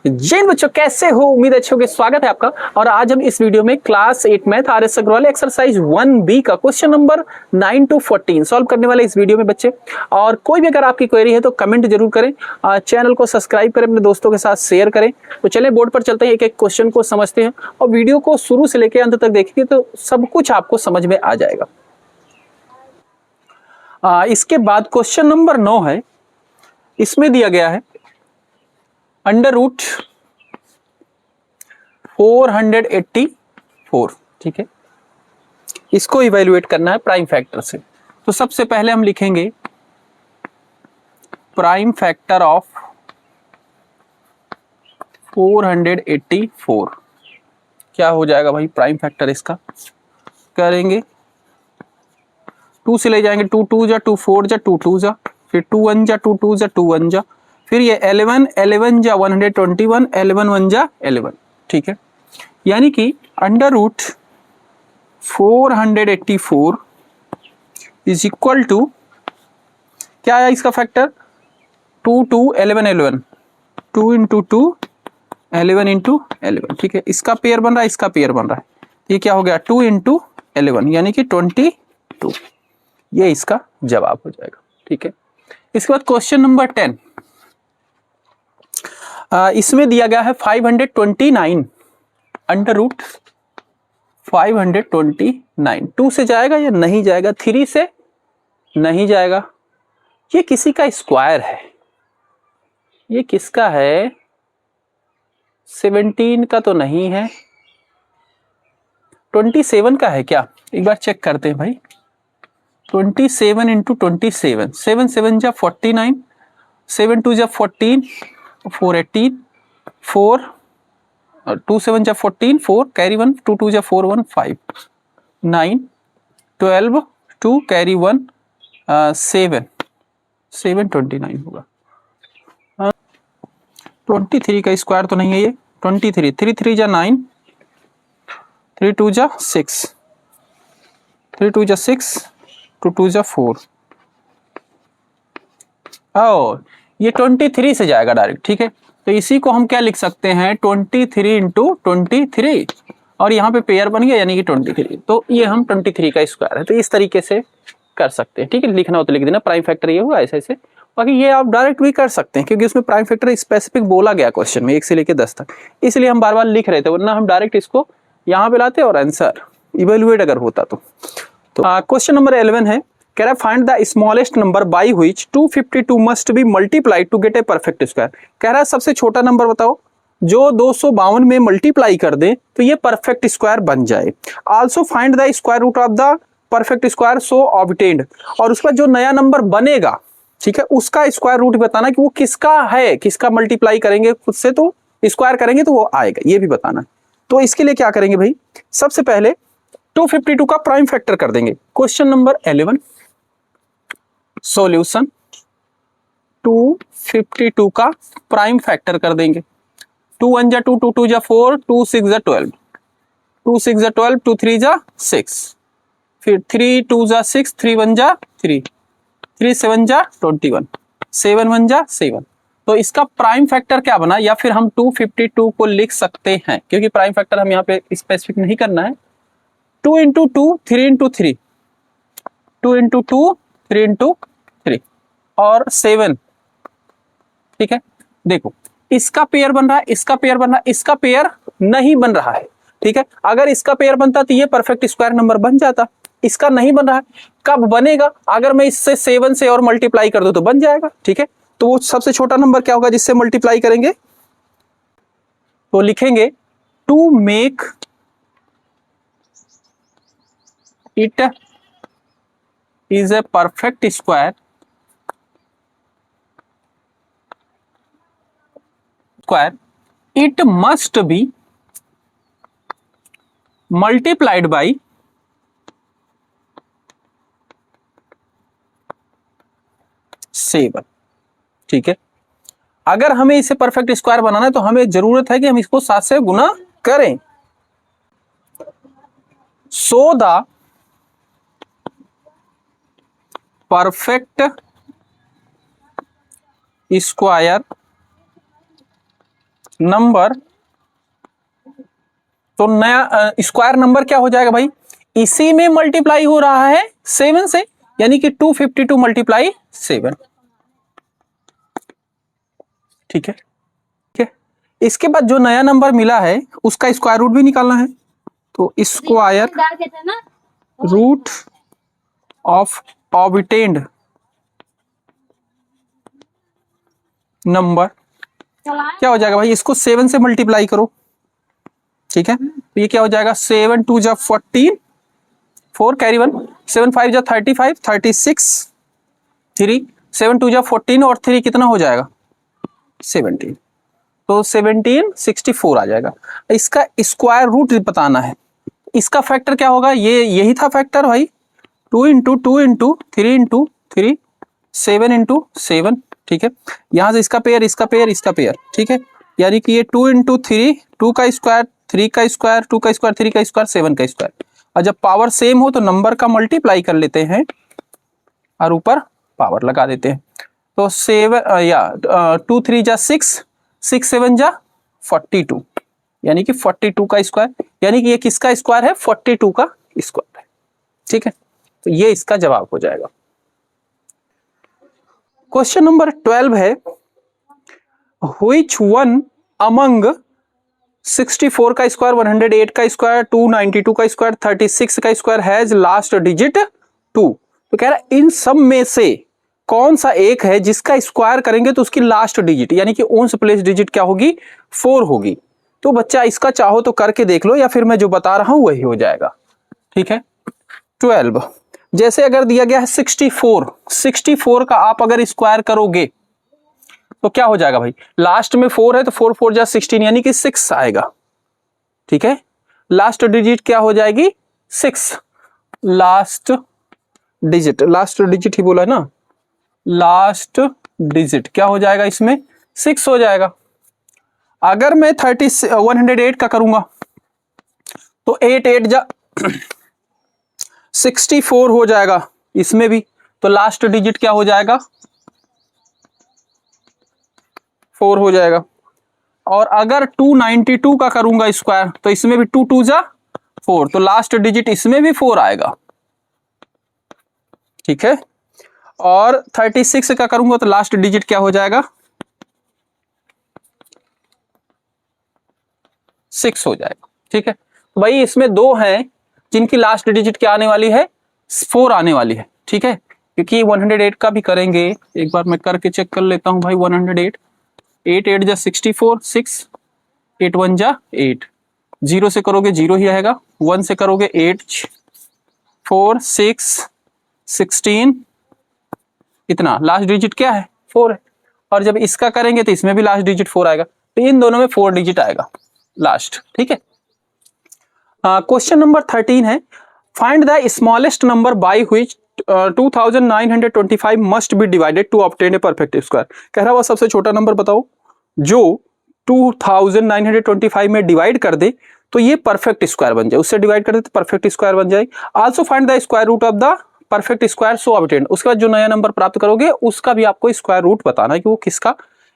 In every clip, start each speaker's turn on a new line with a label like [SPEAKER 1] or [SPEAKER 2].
[SPEAKER 1] जय हिंद बच्चों, कैसे हो? उम्मीद अच्छे होंगे। स्वागत है आपका। और आज हम इस वीडियो में class 8 math RS Agarwal exercise 1B का क्वेश्चन नंबर 9 to 14 सॉल्व करने वाले इस वीडियो में बच्चे। और कोई भी अगर आपकी क्वेरी है तो कमेंट जरूर करें, चैनल को सब्सक्राइब करें, अपने दोस्तों के साथ शेयर करें। तो चलिए बोर्ड पर चलते हैं, एक एक क्वेश्चन को समझते हैं और वीडियो को शुरू से लेकर अंत तक देखेंगे तो सब कुछ आपको समझ में आ जाएगा। इसके बाद क्वेश्चन नंबर 9 है। इसमें दिया गया है अंडर रूट 484, ठीक है। इसको इवेल्युएट करना है प्राइम फैक्टर से। तो सबसे पहले हम लिखेंगे प्राइम फैक्टर ऑफ 484। क्या हो जाएगा भाई प्राइम फैक्टर इसका? करेंगे 2 से ले जाएंगे, 2 2 जा 2 4 जा 2 2 जा, फिर 2 1 जा 2 2 जा 2 1 जा, फिर ये 11 11 जा 121, 11 1 जा 11, ठीक है। यानी कि under root 484 is equal to क्या आया इसका फैक्टर? 2 2 11 11, 2 इंटू 2 11 इंटू 11, ठीक है। इसका पेयर बन रहा है, इसका पेयर बन रहा है। ये क्या हो गया? 2 इंटू 11 यानी कि 22। ये इसका जवाब हो जाएगा, ठीक है। इसके बाद क्वेश्चन नंबर 10। इसमें दिया गया है 529 अंडर रूट 529। 2 से जाएगा या नहीं जाएगा? 3 से नहीं जाएगा। ये किसी का स्क्वायर है। ये किसका है? 17 का तो नहीं है। 27 का है क्या? एक बार चेक करते हैं भाई। 27 इंटू 27, 7 7 जा 49, 7 2 जा 14, 4 18, 4 2 7 जा 14, 4 कैरी 1, 2 2 जा 4 1 5, 9 12 2 कैरी 1 7 7 29 होगा। 23 का स्क्वायर तो नहीं है ये। 23 3 3 जा 9, 3 2 जा 6, 3 2 जा 6, 2 2 जा 4। और ये 23 से जाएगा डायरेक्ट, ठीक है। तो इसी को हम क्या लिख सकते हैं? 23 इंटू 23, और यहाँ पे पेयर बन गया यानी कि 23। तो ये हम 23 का स्क्वायर है। तो इस तरीके से कर सकते हैं, ठीक है। लिखना हो तो लिख देना प्राइम फैक्टर ये हुआ, ऐसे ऐसे। बाकी ये आप डायरेक्ट भी कर सकते हैं क्योंकि उसमें प्राइम फैक्टर स्पेसिफिक बोला गया क्वेश्चन में 1 से लेकर 10 तक, इसलिए हम बार बार लिख रहे थे, वरना हम डायरेक्ट इसको यहाँ पे लाते और आंसर इवेल्युएट अगर होता तो। क्वेश्चन नंबर 11 है। कह रहा है find the smallest number by which 252 must be multiplied to get a perfect square. कह रहा है सबसे छोटा नंबर बताओ जो 252 में मल्टीप्लाई कर दे तो ये परफेक्ट स्क्वायर बन जाए। Also find the square root of the perfect square so obtained. और उसका जो नया नंबर बनेगा, ठीक है, उसका स्क्वायर रूट बताना कि वो किसका है, किसका मल्टीप्लाई करेंगे खुद से तो स्क्वायर करेंगे तो वो आएगा, ये भी बताना। तो इसके लिए क्या करेंगे भाई? सबसे पहले 252 का प्राइम फैक्टर कर देंगे। क्वेश्चन नंबर 11 सॉल्यूशन 252 का प्राइम फैक्टर कर देंगे। 2 1 जा 2, 2 2 जा 4, 2 6 जा 12, 2 6 जा 12, 2 3 जा 6, फिर 3 2 जा 6, 3 1 जा 3, 3 7 जा 21, 7 1 जा 7। तो इसका प्राइम फैक्टर क्या बना? या फिर हम 252 को लिख सकते हैं क्योंकि प्राइम फैक्टर हम यहाँ पे स्पेसिफिक नहीं करना है। 2 इंटू 2 3 इंटू 3, 2 इंटू 2 3 इंटू 3 और 7, ठीक है। देखो इसका पेयर बन रहा है, इसका पेयर बन रहा है, इसका पेयर नहीं बन रहा है, ठीक है। अगर इसका पेयर बनता तो ये परफेक्ट स्क्वायर नंबर बन जाता। इसका नहीं बन रहा है, कब बनेगा? अगर मैं इससे 7 से और मल्टीप्लाई कर दूं तो बन जाएगा, ठीक है। तो वो सबसे छोटा नंबर क्या होगा जिससे मल्टीप्लाई करेंगे? तो लिखेंगे to make it is a perfect square it must be multiplied by 7, ठीक है। अगर हमें इसे परफेक्ट स्क्वायर बनाना है तो हमें जरूरत है कि हम इसको 7 से गुना करें। So the perfect square number, तो नया स्क्वायर नंबर क्या हो जाएगा भाई, इसी में मल्टीप्लाई हो रहा है 7 से, यानी कि 252 मल्टीप्लाई 7। ठीक है, ठीक है। इसके बाद जो नया नंबर मिला है उसका स्क्वायर रूट भी निकालना है, तो square root of obtained number क्या हो जाएगा भाई, इसको 7 से मल्टीप्लाई करो। ठीक है, तो ये क्या हो जाएगा, 7 2 जा 14, 4 कैरी 1, 7 5 जा 35, 36, 3 7 2 जा 14 और 3 कितना हो जाएगा 17, तो 17 64 आ जाएगा। इसका स्क्वायर रूट बताना है, इसका फैक्टर क्या होगा, ये यही था फैक्टर भाई, 2 इंटू 2 इंटू 3 इंटू 3, 7 इंटू 7। ठीक है, यहां से इसका पेयर, इसका पेयर, इसका पेयर। ठीक है, यानी कि ये 2 इंटू 3, 2 का स्क्वायर 3 का स्क्वायर, 2 का स्क्वायर 3 का स्क्वायर 7 का स्क्वायर। और जब पावर सेम हो तो नंबर का मल्टीप्लाई कर लेते हैं और ऊपर पावर लगा देते हैं। तो 7 या 2 3 जा 6, 6 7 जा 42, यानी कि 42 का स्क्वायर, यानी कि ये किसका स्क्वायर है, 42 का स्क्वायर है। ठीक है, तो ये इसका जवाब हो जाएगा। क्वेश्चन नंबर 12 है, व्हिच वन अमंग 64 का स्क्वायर, 108 का स्क्वायर, 292 का स्क्वायर, 36 का स्क्वायर हैज लास्ट डिजिट 2। तो कह रहा है इन सब में से कौन सा एक है जिसका स्क्वायर करेंगे तो उसकी लास्ट डिजिट यानी कि ओन्स प्लेस डिजिट क्या होगी, 4 होगी। तो बच्चा इसका चाहो तो करके देख लो, या फिर मैं जो बता रहा हूं वही हो जाएगा। ठीक है, 12 जैसे अगर दिया गया है 64 का आप अगर स्क्वायर करोगे तो क्या हो जाएगा भाई, लास्ट में 4 है तो 4 4 जा 16, यानी कि 6 आएगा। ठीक है, लास्ट डिजिट क्या हो जाएगी 6, लास्ट डिजिट ही बोला है ना, लास्ट डिजिट क्या हो जाएगा इसमें 6 हो जाएगा। अगर मैं 108 का करूंगा तो 8 8 जा 64 हो जाएगा इसमें भी, तो लास्ट डिजिट क्या हो जाएगा 4 हो जाएगा। और अगर 292 का करूंगा स्क्वायर तो इसमें भी 2 2 जा 4, तो लास्ट डिजिट इसमें भी 4 आएगा। ठीक है, और 36 का करूंगा तो लास्ट डिजिट क्या हो जाएगा 6 हो जाएगा। ठीक है, तो भाई इसमें 2 हैं जिनकी लास्ट डिजिट क्या आने वाली है 4 आने वाली है। ठीक है, क्योंकि 108 का भी करेंगे, एक बार मैं करके चेक कर लेता हूं भाई। 108 8 8 जा 64, 6 8 1 जा 8, 0 से करोगे 0 ही रहेगा, 1 से करोगे 8 4 6 16, इतना लास्ट डिजिट क्या है 4 है। और जब इसका करेंगे तो इसमें भी लास्ट डिजिट 4 आएगा, तो इन दोनों में 4 डिजिट आएगा लास्ट। ठीक है, क्वेश्चन नंबर 13 है, find the smallest number by which 2925 must be divided to obtain a perfect square. कह रहा है वो सबसे छोटा नंबर बताओ जो 2925 में डिवाइड कर दे तो ये परफेक्ट स्क्वायर बन जाए, उससे डिवाइड कर दे तो परफेक्ट स्क्वायर बन जाए। Also find the square root of the perfect square so obtained. उसके बाद जो नया नंबर प्राप्त करोगे उसका भी आपको स्क्वायर रूट बताना है कि वो किसका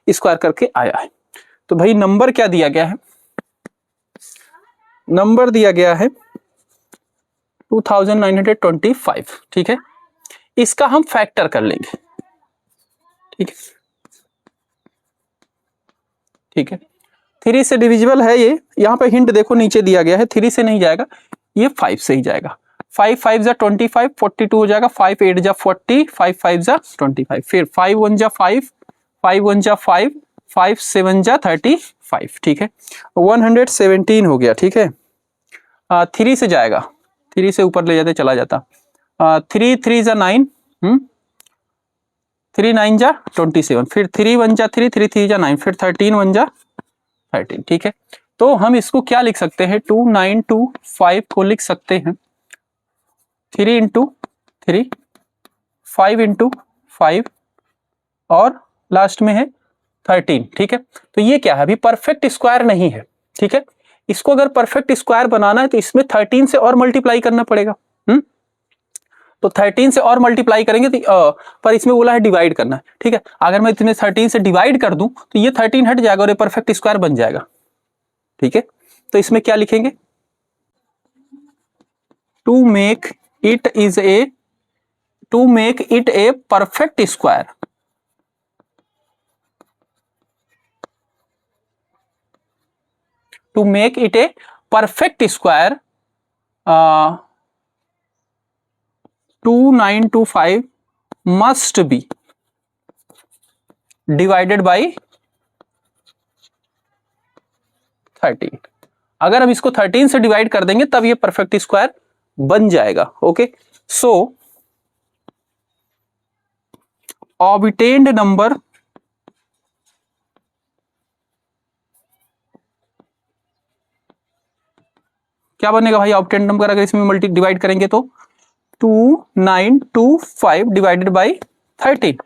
[SPEAKER 1] स्क्वायर करके आया है। तो भाई नंबर क्या दिया गया है, नंबर दिया गया है 2925। ठीक है, इसका हम फैक्टर कर लेंगे। ठीक है, ठीक है, 3 से डिविजिबल है ये, यहां पे हिंट देखो नीचे दिया गया है, 3 से नहीं जाएगा, ये 5 से ही जाएगा। 5 5 जा 25, 42 हो जाएगा, 5 8 जा 40, 5 5 जा 25, फिर 5 1 जा 5, 5 1 जा 5, 5 7 जा 35। ठीक है, 117 हो गया। ठीक है, 3 से जाएगा, 3 से ऊपर ले जाते चला जाता, 3 3 जा 9, 3 9 जा 27, फिर 3 1 जा 3, 3 3 जा 9, फिर 13 1 जा 13। ठीक है, तो हम इसको क्या लिख सकते हैं, 2925 को लिख सकते हैं 3 इंटू 3, 5 इंटू 5 और लास्ट में है 13। ठीक है, तो ये क्या है, अभी परफेक्ट स्क्वायर नहीं है। ठीक है, इसको अगर परफेक्ट स्क्वायर बनाना है तो इसमें 13 से और मल्टीप्लाई करना पड़ेगा। तो 13 से और मल्टीप्लाई करेंगे तो पर इसमें बोला है डिवाइड करना है, ठीक है। अगर मैं इसमें 13 से डिवाइड कर दूं तो ये 13 हट जाएगा और ये परफेक्ट स्क्वायर बन जाएगा, ठीक है। तो इसमें क्या लिखेंगे, to make it a perfect square, to make it a perfect square 2925 must be divided by 13। अगर हम इसको 13 से डिवाइड कर देंगे तब ये परफेक्ट स्क्वायर बन जाएगा। ओके, सो ऑब्टेन्ड नंबर क्या बनेगा भाई, ऑब्टेन्ड नंबर अगर इसमें मल्टी डिवाइड करेंगे तो 2925 डिवाइडेड बाई 13,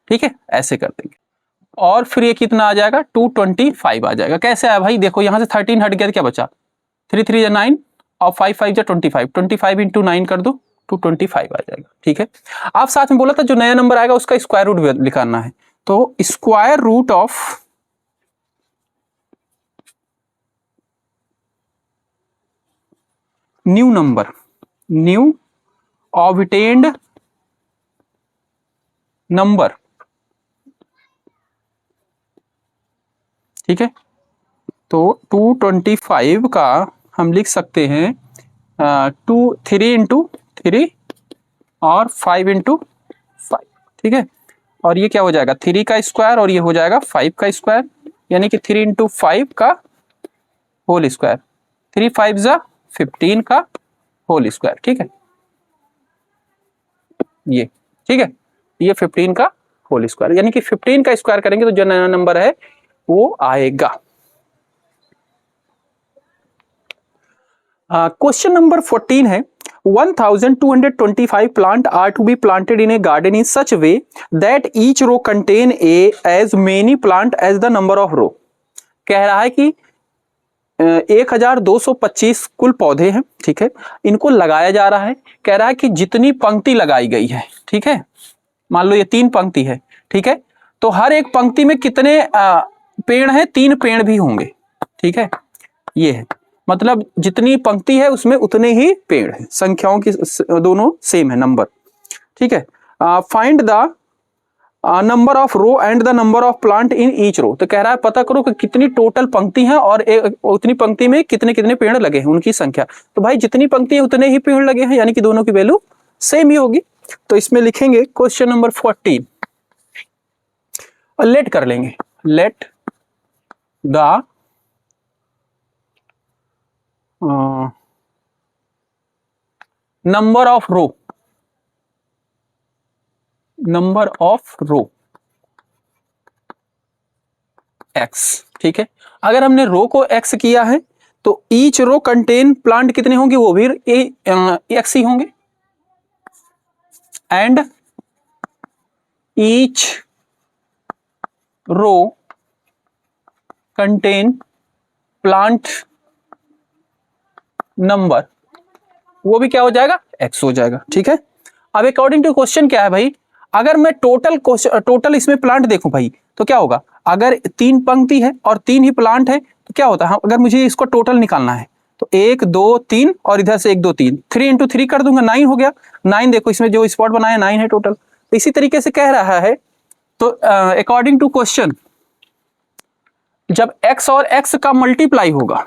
[SPEAKER 1] ठीक है, ऐसे कर देंगे। और फिर ये कितना आ जाएगा, 225 आ जाएगा। कैसे आया भाई, देखो यहां से 13 हट गया तो क्या बचा, 3 3 9 और 5 5 25, 25 इंटू 9 कर दो, 225 आ जाएगा, ठीक है। आप साथ में बोला था जो नया नंबर आएगा उसका स्क्वायर रूट निकालना है, तो square root of new obtained number, ठीक है। तो 225 का हम लिख सकते हैं 3 इंटू 3 और 5 इंटू 5, ठीक है। और ये क्या हो जाएगा, 3 का स्क्वायर और ये हो जाएगा 5 का स्क्वायर, यानी कि 3 इंटू 5 का होल स्क्वायर, 3 5 जा 15 का होल स्क्वायर, ठीक है, ये ठीक है, ये 15 का होल स्क्वायर, यानी कि 15 का स्क्वायर करेंगे तो जो नया नंबर है वो आएगा। क्वेश्चन नंबर 14 है 1225 plant are to be planted in a garden in such way that each row contain as many plant as the number of row। कह रहा है कि 1225 कुल पौधे हैं, ठीक है, इनको लगाया जा रहा है। कह रहा है कि जितनी पंक्ति लगाई गई है, ठीक है, मान लो ये 3 पंक्ति है, ठीक है, तो हर एक पंक्ति में कितने पेड़ हैं, 3 पेड़ भी होंगे, ठीक है, ये है मतलब जितनी पंक्ति है उसमें उतने ही पेड़ हैं, संख्याओं की दोनों सेम है नंबर, ठीक है। Find the number of row and the number of plant in each row. तो कह रहा है पता करो कि कितनी टोटल पंक्ति है और उतनी पंक्ति में कितने कितने पेड़ लगे हैं, उनकी संख्या। तो भाई जितनी पंक्ति है उतने ही पेड़ लगे हैं, यानी कि दोनों की वैल्यू सेम ही होगी। तो इसमें लिखेंगे क्वेश्चन नंबर 14, लेट कर लेंगे, let the number of row x, ठीक है। अगर हमने रो को एक्स किया है तो ईच रो कंटेन प्लांट कितने होंगे, वो भी एक्स ही होंगे, and each row contain plant number, वो भी क्या हो जाएगा, एक्स हो जाएगा, ठीक है। अब अकॉर्डिंग टू क्वेश्चन क्या है भाई, अगर मैं टोटल इसमें प्लांट देखूं भाई तो क्या होगा, अगर 3 पंक्ति है और 3 ही प्लांट है तो क्या होता है, अगर मुझे इसको टोटल निकालना है तो 1 2 3 और इधर से 1 2 3, 3 इंटू 3 कर दूंगा, 9 हो गया। 9 देखो इसमें जो स्पॉट बनाया 9 है टोटल। तो इसी तरीके से कह रहा है, तो अकॉर्डिंग टू क्वेश्चन जब x और x का मल्टीप्लाई होगा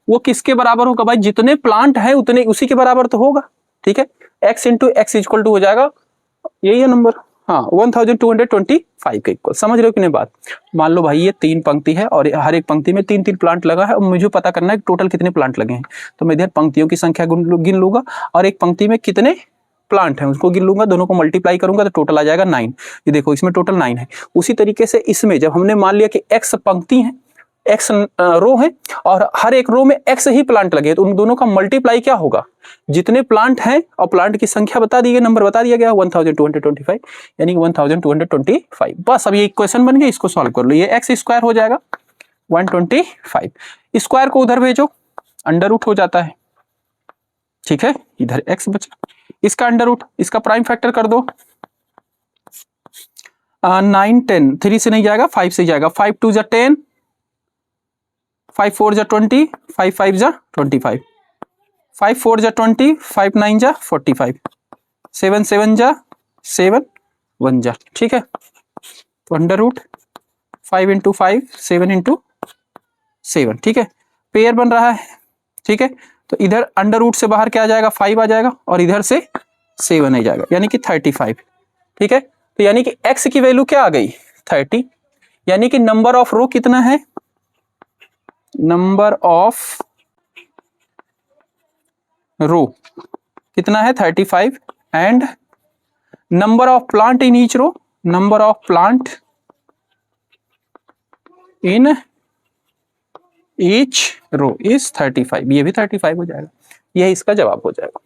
[SPEAKER 1] वो किसके बराबर होगा भाई, जितने प्लांट है उतने उसी के बराबर तो होगा, ठीक है। x into x equal to हो जाएगा, यही है नंबर, हाँ 1225 के इक्वल। समझ रहे हो कि नहीं बात। मान लो भाई ये 3 पंक्ति है और हर एक पंक्ति में 3 प्लांट लगा है और मुझे पता करना है कि टोटल कितने प्लांट लगे हैं। तो मैं इधर पंक्तियों की संख्या गिन लूंगा और एक पंक्ति में कितने प्लांट है उसको गिन लूंगा, दोनों को मल्टीप्लाई करूंगा तो टोटल आ जाएगा 9। ये देखो इसमें टोटल 9 है। उसी तरीके से इसमें जब हमने मान लिया कि x पंक्ति है, x रो है और हर एक रो में x ही प्लांट लगे तो उन दोनों का मल्टीप्लाई क्या होगा, जितने प्लांट हैं और प्लांट की संख्या बता दी गई, नंबर बता दिया गया 1225, यानी 1225। बस अब ये इक्वेशन बन गई, इसको सॉल्व कर लो। ये एक्स स्क्वायर हो जाएगा 125, स्क्वायर को उधर भेजो, अंडर रूट हो जाता है, ठीक है, इधर x बचा, इसका अंडर रूट, इसका प्राइम फैक्टर कर दो। 9 10 3 से नहीं जाएगा, 5 से जाएगा। 5 2 जा 10, 5 4 जा 20, 5 5 जा 25, 5 4 जा 20, 5 9 जा 45, 7 7 जा 7 1 जा। ठीक है, तो अंडर रूट 5 इंटू 5 7 इंटू 7। ठीक है, पेयर बन रहा है। ठीक है, तो इधर अंडर रूट से बाहर क्या आ जाएगा, 5 आ जाएगा, और इधर से 7 आ जाएगा, यानी कि 35। ठीक है, तो यानी कि x की वैल्यू क्या आ गई, 30। यानी कि नंबर ऑफ रो कितना है, नंबर ऑफ रो कितना है, 35, and number of plant in each row, number of plant in each row is 35। ये भी 35 हो जाएगा, यही इसका जवाब हो जाएगा।